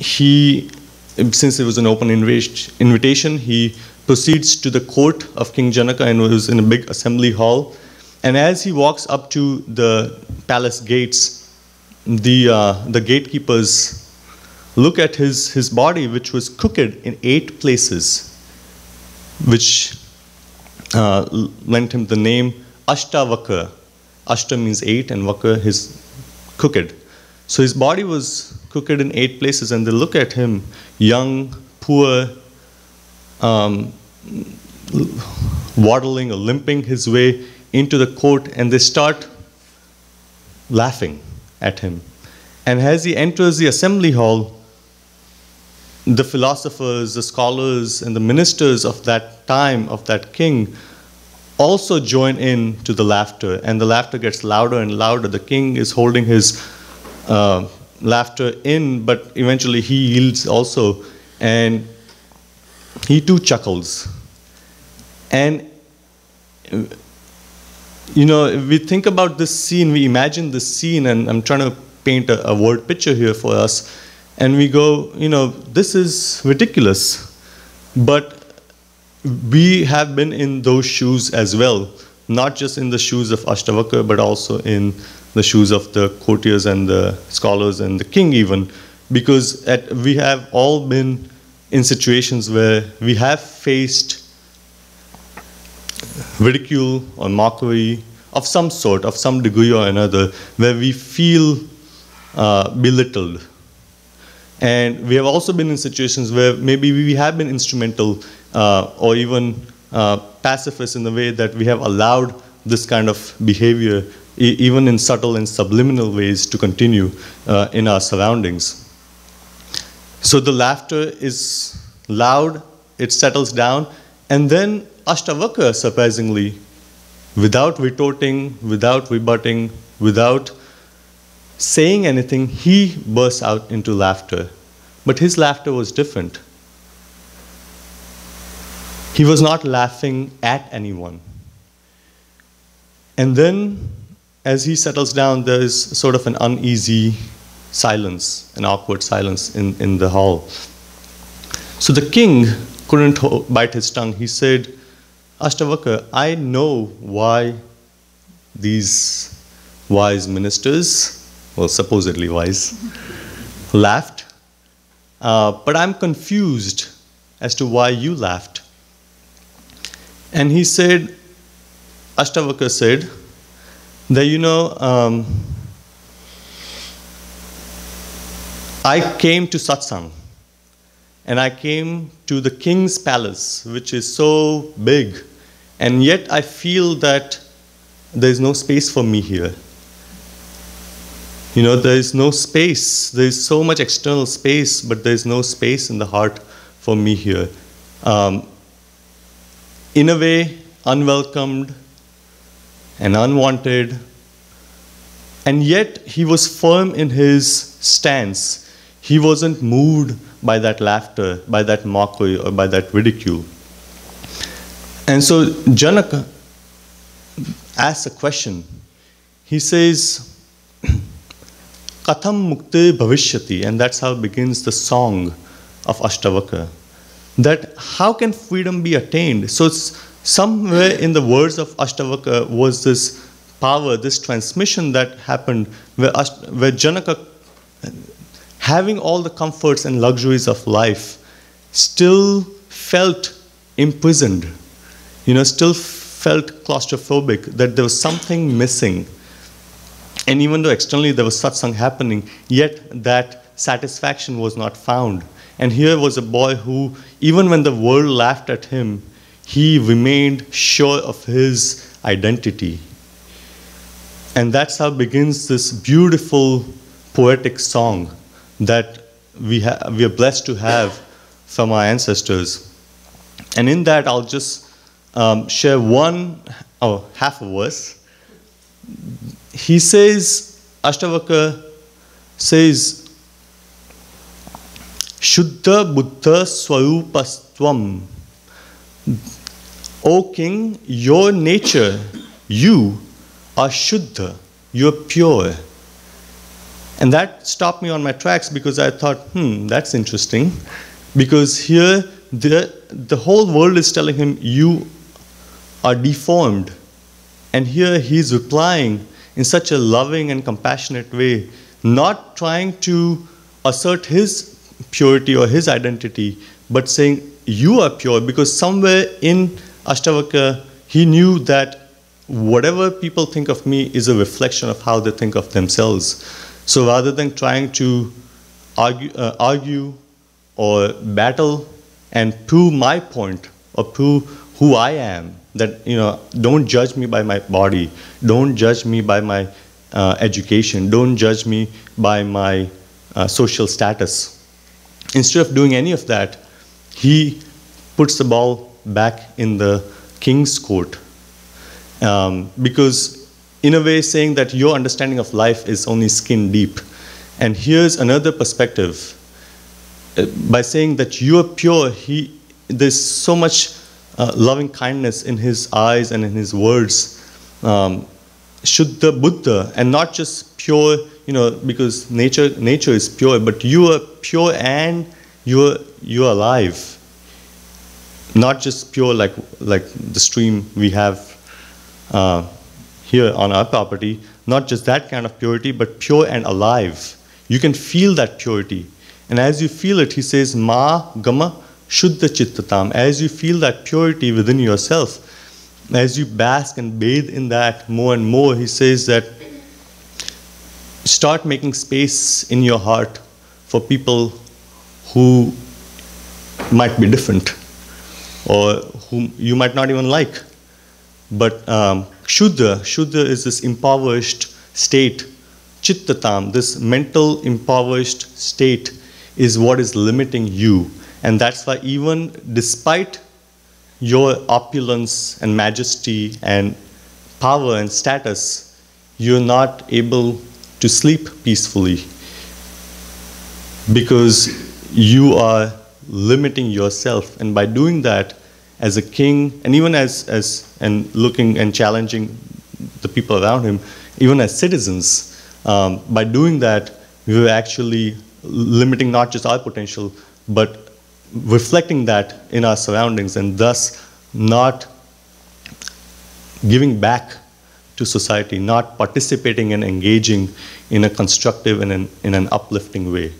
since it was an open invitation, he proceeds to the court of King Janaka and was in a big assembly hall. And as he walks up to the palace gates, the gatekeepers look at his body, which was crooked in 8 places, which lent him the name Ashtavakra. Ashta means 8 and Vakra is crooked. So his body was crooked in 8 places, and they look at him, young, poor, waddling or limping his way into the court, and they start laughing at him. And as he enters the assembly hall, the philosophers, the scholars, and the ministers of that time, of that king, also join in to the laughter, and the laughter gets louder and louder. The king is holding his laughter in, but eventually he yields also, and he too chuckles. And you know, if we think about this scene, we imagine this scene, and I'm trying to paint a word picture here for us, and we go, you know, this is ridiculous. But we have been in those shoes as well, not just in the shoes of Ashtavakra, but also in the shoes of the courtiers and the scholars and the king even, because we have all been in situations where we have faced ridicule or mockery of some sort, of some degree or another, where we feel belittled. And we have also been in situations where maybe we have been instrumental or even pacifist in the way that we have allowed this kind of behavior, even in subtle and subliminal ways, to continue in our surroundings. So the laughter is loud, it settles down, and then Ashtavakra, surprisingly, without retorting, without rebutting, without saying anything, he bursts out into laughter. But his laughter was different. He was not laughing at anyone. And then, as he settles down, there is sort of an uneasy silence, an awkward silence in the hall. So the king couldn't bite his tongue. He said, Ashtavakra, I know why these wise ministers, well, supposedly wise, laughed, but I'm confused as to why you laughed. And he said, Ashtavakra said, that, you know, I came to Satsang, and I came to the king's palace, which is so big, and yet I feel that there is no space for me here. You know, there is no space. There is so much external space, but there is no space in the heart for me here. In a way, unwelcomed and unwanted. And yet, he was firm in his stance. He wasn't moved by that laughter, by that mockery, or by that ridicule. And so Janaka asks a question. He says, Katham mukte bhavishyati, and that's how begins the song of Ashtavakra. That how can freedom be attained? So it's somewhere in the words of Ashtavakra was this power, this transmission that happened where Janaka, having all the comforts and luxuries of life, still felt imprisoned, you know, still felt claustrophobic, that there was something missing. And even though externally there was satsang happening, yet that satisfaction was not found. And here was a boy who, even when the world laughed at him, he remained sure of his identity. And that's how begins this beautiful poetic song that we are blessed to have from our ancestors. And in that, I'll just share half a verse. He says, Ashtavakra says, Shuddha Buddha Swarupastvam. O king, your nature, you are Shuddha, you are pure. And that stopped me on my tracks because I thought, that's interesting. Because here, the whole world is telling him, you are deformed. And here he's replying in such a loving and compassionate way, not trying to assert his purity or his identity, but saying, you are pure, because somewhere in Ashtavakra, he knew that whatever people think of me is a reflection of how they think of themselves. So rather than trying to argue or battle and prove my point or prove who I am, that, don't judge me by my body, don't judge me by my education, don't judge me by my social status. Instead of doing any of that, he puts the ball back in the king's court. Because in a way saying that your understanding of life is only skin deep. And here's another perspective. By saying that you are pure, there's so much loving kindness in his eyes and in his words. Shuddha Buddha, and not just pure, because nature is pure, but you are pure and you're alive. Not just pure like the stream we have here on our property, not just that kind of purity, but pure and alive. You can feel that purity. And as you feel it, he says, Ma Gama Shuddha Chittatam. As you feel that purity within yourself, as you bask and bathe in that more and more, he says that start making space in your heart for people who might be different or whom you might not even like. But Shuddha is this impoverished state. Chittatam, this mental impoverished state, is what is limiting you. And that's why even despite your opulence and majesty and power and status, you're not able to sleep peacefully because you are limiting yourself. And by doing that, as a king, and even and looking and challenging the people around him, even as citizens, by doing that, we were actually limiting not just our potential, but reflecting that in our surroundings, and thus not giving back to society, not participating and engaging in a constructive and in an uplifting way.